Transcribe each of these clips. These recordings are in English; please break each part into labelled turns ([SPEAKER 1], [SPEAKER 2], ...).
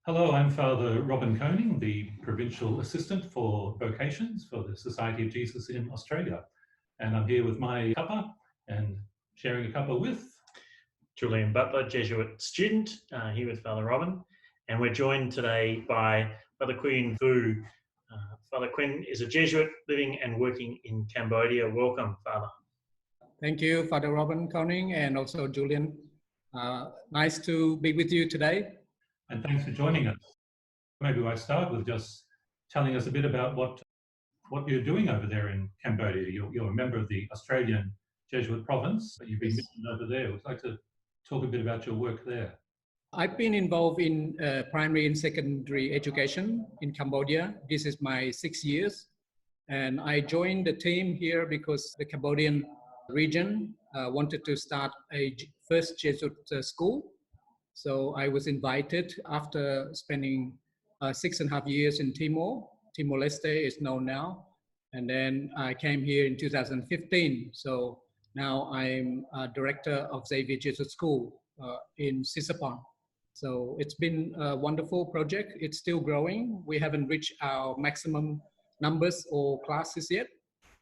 [SPEAKER 1] Hello, I'm Father Robin Koning, the Provincial Assistant for Vocations for the Society of Jesus in Australia. And I'm here with my Cuppa and sharing a cuppa with
[SPEAKER 2] Julian Butler, Jesuit student, here with Father Robin. And we're joined today by Father Quyen Vu. Father Quyen is a Jesuit living and working in Cambodia. Welcome, Father.
[SPEAKER 3] Thank you, Father Robin Koning, and also Julian. Nice to be with you today.
[SPEAKER 1] And thanks for joining us. Maybe I start with just telling us a bit about what you're doing over there in Cambodia. You're a member of the Australian Jesuit province, but you've been missioned over there. Would you like to talk a bit about your work there?
[SPEAKER 3] I've been involved in primary and secondary education in Cambodia. This is my 6 years. And I joined the team here because the Cambodian region wanted to start a first Jesuit school. So I was invited after spending 6.5 years in Timor-Leste is known now. And then I came here in 2015. So now I'm director of Xavier Jesuit School in Sisapon. So it's been a wonderful project. It's still growing. We haven't reached our maximum numbers or classes yet,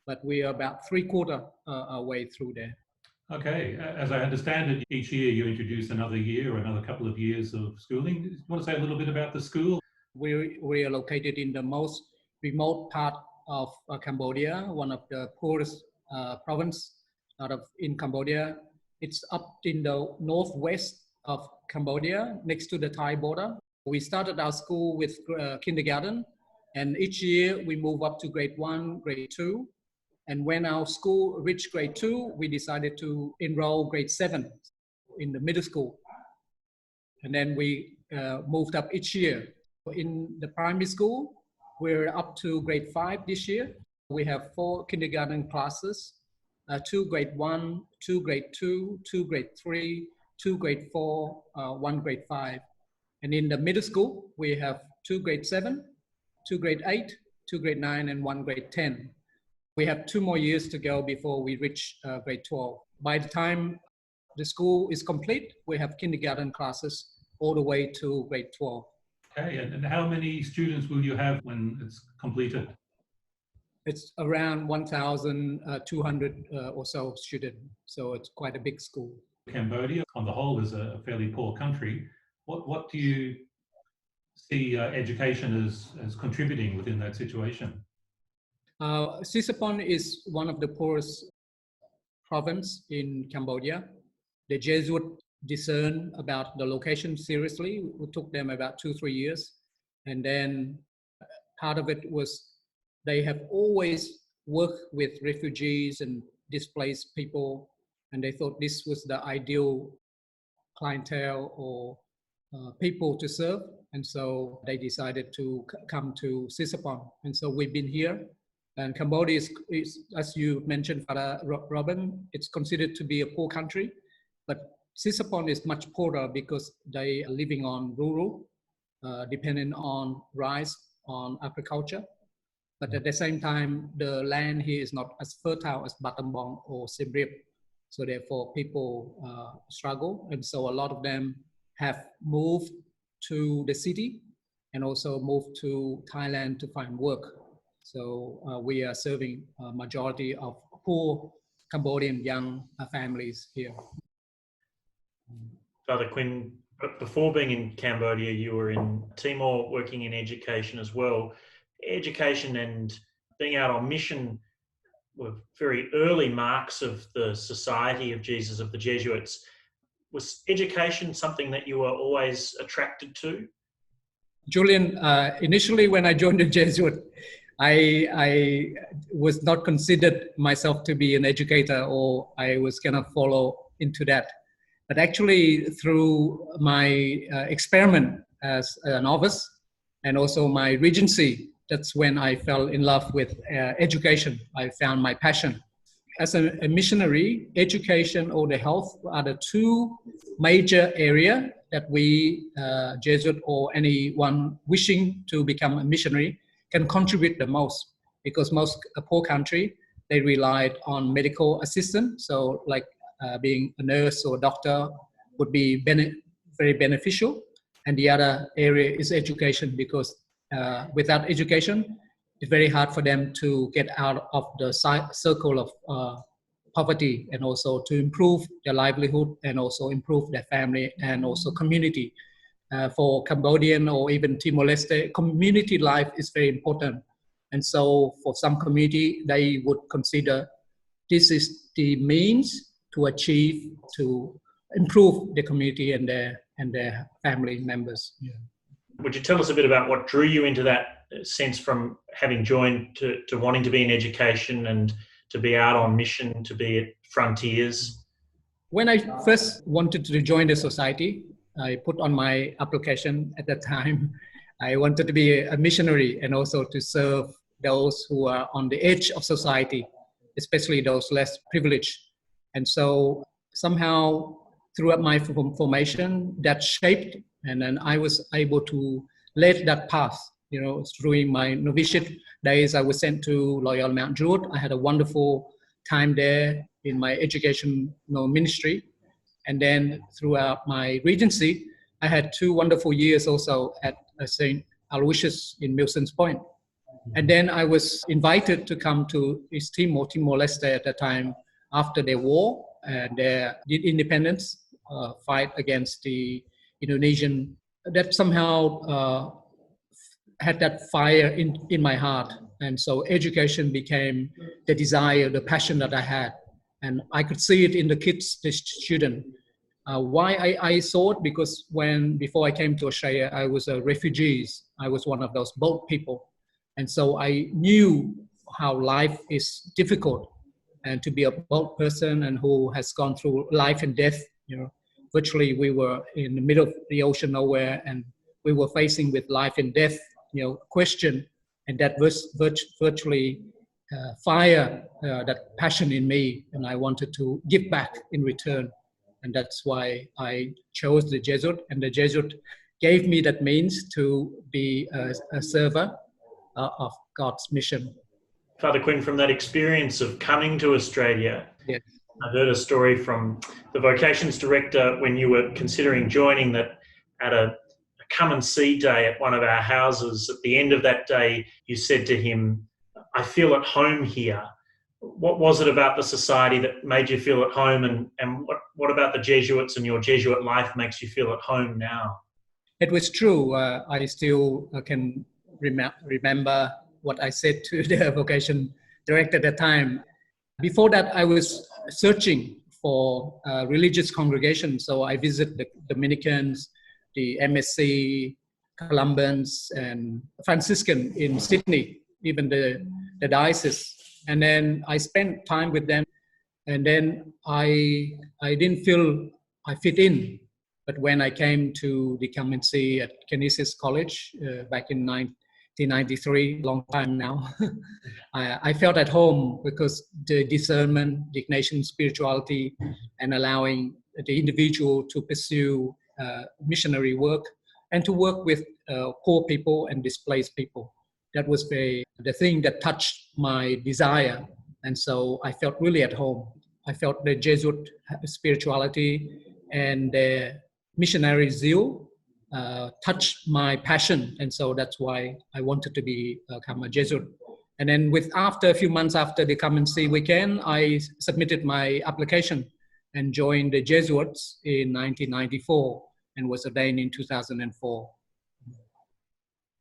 [SPEAKER 3] but we are about 3/4 our way through there.
[SPEAKER 1] Okay, as I understand it, each year you introduce another year or another couple of years of schooling. Do you want to say a little bit about the school?
[SPEAKER 3] We are located in the most remote part of Cambodia, one of the poorest province in Cambodia. It's up in the northwest of Cambodia, next to the Thai border. We started our school with kindergarten, and each year we move up to grade 1, grade 2. And when our school reached grade 2, we decided to enroll grade 7 in the middle school. And then we moved up each year. In the primary school, we're up to grade 5 this year. We have 4 kindergarten classes, 2 grade 1, 2 grade 2, 2 grade 3, 2 grade 4, 1 grade 5. And in the middle school, we have 2 grade 7, 2 grade 8, 2 grade 9, and 1 grade 10. We have 2 more years to go before we reach grade 12. By the time the school is complete, we have kindergarten classes all the way to grade 12.
[SPEAKER 1] Okay, and how many students will you have when it's completed?
[SPEAKER 3] It's around 1,200 or so students, so it's quite a big school.
[SPEAKER 1] Cambodia, on the whole, is a fairly poor country. What do you see education as contributing within that situation?
[SPEAKER 3] Sisapon is one of the poorest province in Cambodia. The Jesuit discerned about the location seriously. It took them about 2-3 years. And then part of it was they have always worked with refugees and displaced people. And they thought this was the ideal clientele or people to serve. And so they decided to come to Sisapon. And so we've been here. And Cambodia is, as you mentioned, Father Robin, it's considered to be a poor country, but Sisapon is much poorer because they are living on rural, dependent on rice, on agriculture. But at the same time, the land here is not as fertile as Battambang or Siem Reap. So therefore, people struggle. And so a lot of them have moved to the city and also moved to Thailand to find work. So we are serving a majority of poor Cambodian young families here.
[SPEAKER 2] Father Quyen, before being in Cambodia, you were in Timor working in education as well. Education and being out on mission were very early marks of the Society of Jesus of the Jesuits. Was education something that you were always attracted to?
[SPEAKER 3] Julian, initially when I joined the Jesuit, I was not considered myself to be an educator, or I was gonna follow into that. But actually through my experiment as a novice and also my regency, that's when I fell in love with education. I found my passion. As a missionary, education or the health are the 2 major areas that we, Jesuit or anyone wishing to become a missionary, can contribute the most, because most poor country, they relied on medical assistance. So like being a nurse or a doctor would be very beneficial. And the other area is education, because without education, it's very hard for them to get out of the circle of poverty, and also to improve their livelihood, and also improve their family and also community. For Cambodian or even Timor-Leste, community life is very important. And so for some community, they would consider this is the means to achieve, to improve the community and their family members. Yeah.
[SPEAKER 2] Would you tell us a bit about what drew you into that sense from having joined to wanting to be in education and to be out on mission, to be at frontiers?
[SPEAKER 3] When I first wanted to join the society, I put on my application at that time, I wanted to be a missionary and also to serve those who are on the edge of society, especially those less privileged. And so somehow throughout my formation, that shaped, and then I was able to lead that path. You know, during my novitiate days, I was sent to Loyal Mount Druitt. I had a wonderful time there in my education ministry. And then throughout my regency, I had 2 wonderful years also at St. Aloysius in Milson's Point. And then I was invited to come to East Timor, Timor-Leste at the time, after their war and their independence fight against the Indonesian. That somehow had that fire in my heart. And so education became the desire, the passion that I had. And I could see it in the kids, the students. Why I saw it? Because before I came to Australia, I was a refugee. I was one of those boat people. And so I knew how life is difficult, and to be a boat person and who has gone through life and death, you know, virtually we were in the middle of the ocean nowhere, and we were facing with life and death, question. And that was virtually fire that passion in me, and I wanted to give back in return. And that's why I chose the Jesuit, and the Jesuit gave me that means to be a server of God's mission.
[SPEAKER 2] Father Quyen, from that experience of coming to Australia,
[SPEAKER 3] yes.
[SPEAKER 2] I heard a story from the vocations director when you were considering joining, that at a come and see day at one of our houses, at the end of that day, you said to him, "I feel at home here." What was it about the society that made you feel at home, and what about the Jesuits and your Jesuit life makes you feel at home now?
[SPEAKER 3] It was true. I still can remember what I said to the vocation director at the time. Before that, I was searching for religious congregations. So I visited the Dominicans, the MSC, Columbians, and Franciscan in Sydney, even the diocese. And then I spent time with them, and then I didn't feel I fit in. But when I came to the Cummency at Canisius College back in 1993, long time now, I felt at home, because the discernment, the Ignatian spirituality, and allowing the individual to pursue missionary work and to work with poor people and displaced people. That was the thing that touched my desire. And so I felt really at home. I felt the Jesuit spirituality and the missionary zeal touched my passion. And so that's why I wanted to become a Jesuit. And then after a few months after the Come and See weekend, I submitted my application and joined the Jesuits in 1994 and was ordained in 2004.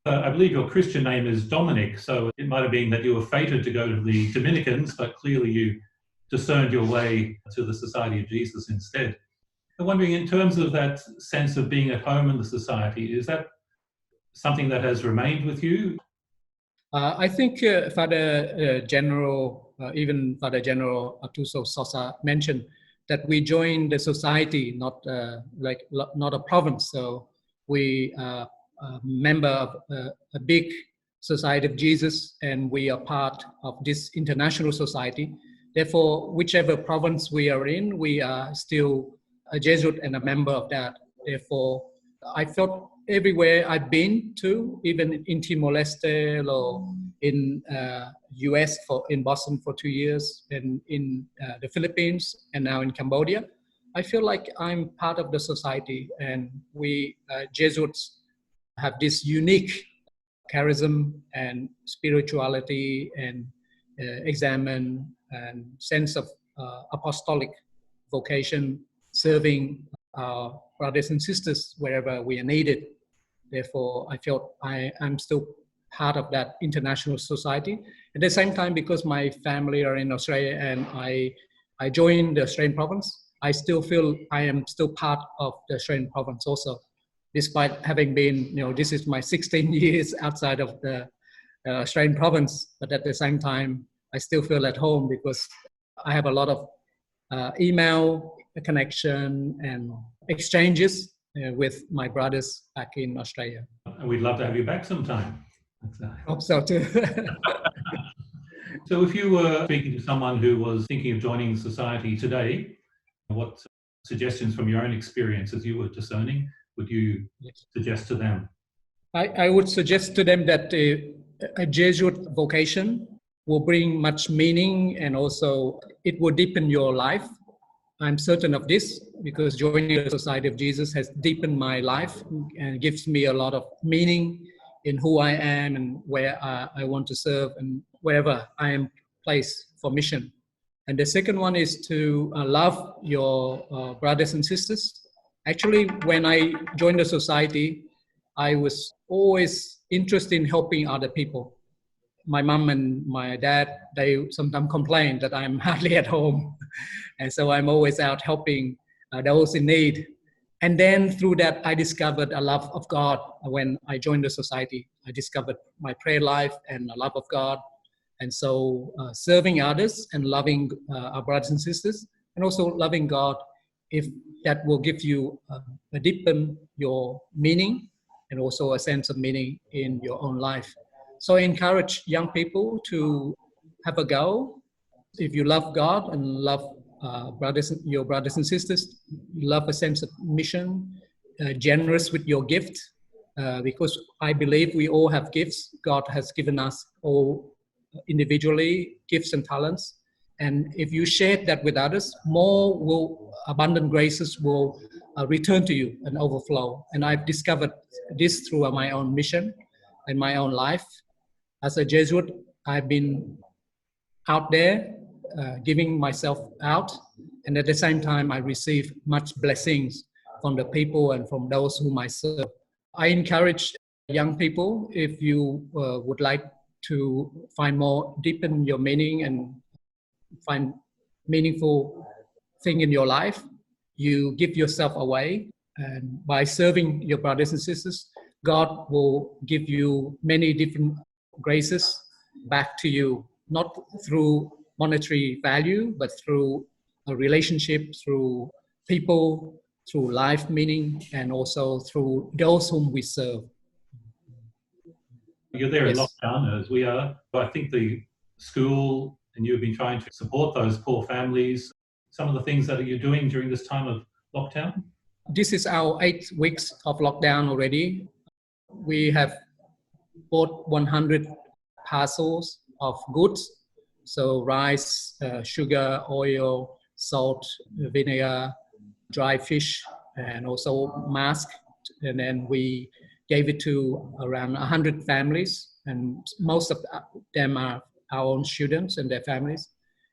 [SPEAKER 1] I believe your Christian name is Dominic, so it might have been that you were fated to go to the Dominicans, but clearly you discerned your way to the Society of Jesus instead. I'm wondering, in terms of that sense of being at home in the society, is that something that has remained with you?
[SPEAKER 3] I think Father General, even Father General Atuso Sosa mentioned that we joined the society, not a province. So we are a member of a big Society of Jesus, and we are part of this international society. Therefore, whichever province we are in, we are still a Jesuit and a member of that. Therefore, I felt everywhere I've been to, even in Timor-Leste or in US in Boston for 2 years, and in the Philippines, and now in Cambodia, I feel like I'm part of the society, and we Jesuits have this unique charism and spirituality and examine and sense of apostolic vocation, serving our brothers and sisters wherever we are needed. Therefore, I felt I'm still part of that international society. At the same time, because my family are in Australia and I joined the Australian province, I still feel I am still part of the Australian province also, despite having been, this is my 16 years outside of the Australian province. But at the same time, I still feel at home because I have a lot of email connection and exchanges with my brothers back in Australia.
[SPEAKER 1] And we'd love to have you back sometime.
[SPEAKER 3] Hope so too.
[SPEAKER 1] So if you were speaking to someone who was thinking of joining the society today, what suggestions from your own experience as you were discerning would you suggest to them?
[SPEAKER 3] I would suggest to them that a Jesuit vocation will bring much meaning, and also it will deepen your life. I'm certain of this because joining the Society of Jesus has deepened my life and gives me a lot of meaning in who I am and where I want to serve and wherever I am placed for mission. And the second one is to love your brothers and sisters. Actually, when I joined the society, I was always interested in helping other people. My mom and my dad, they sometimes complain that I'm hardly at home. And so I'm always out helping those in need. And then through that, I discovered a love of God. When I joined the society, I discovered my prayer life and a love of God. And so serving others and loving our brothers and sisters, and also loving God, if that will give you deepen your meaning and also a sense of meaning in your own life. So I encourage young people to have a go. If you love God and love your brothers and sisters, you love a sense of mission, generous with your gift, because I believe we all have gifts. God has given us all individually gifts and talents. And if you share that with others, abundant graces will return to you and overflow. And I've discovered this through my own mission and my own life. As a Jesuit, I've been out there giving myself out, and at the same time I receive much blessings from the people and from those whom I serve. I encourage young people, if you would like to deepen your meaning and find meaningful thing in your life, you give yourself away, and by serving your brothers and sisters, God will give you many different graces back to you, not through monetary value, but through a relationship, through people, through life meaning, and also through those whom we serve.
[SPEAKER 1] You're there in lockdown as we are. I think the school and you've been trying to support those poor families. Some of the things that you're doing during this time of lockdown?
[SPEAKER 3] This is our 8 weeks of lockdown already. We have bought 100 parcels of goods. So rice, sugar, oil, salt, vinegar, dry fish, and also mask. And then we gave it to around 100 families, and most of them are our own students and their families.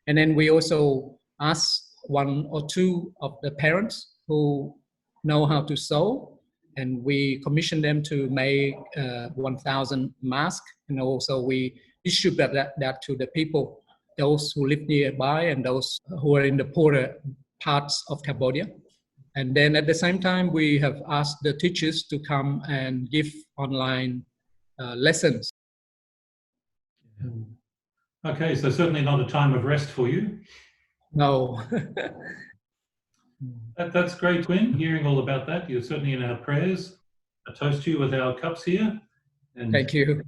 [SPEAKER 3] And then we also asked 1 or 2 of the parents who know how to sew, and we commissioned them to make 1,000 masks, and also we distribute that to the people, those who live nearby and those who are in the poorer parts of Cambodia. And then at the same time, we have asked the teachers to come and give online lessons.
[SPEAKER 1] Okay, so certainly not a time of rest for you.
[SPEAKER 3] No.
[SPEAKER 1] That's great, Quyen, hearing all about that. You're certainly in our prayers. I toast you with our cups here. And,
[SPEAKER 3] Thank you.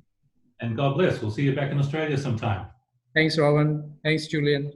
[SPEAKER 1] And God bless. We'll see you back in Australia sometime.
[SPEAKER 3] Thanks, Rowan. Thanks, Julian.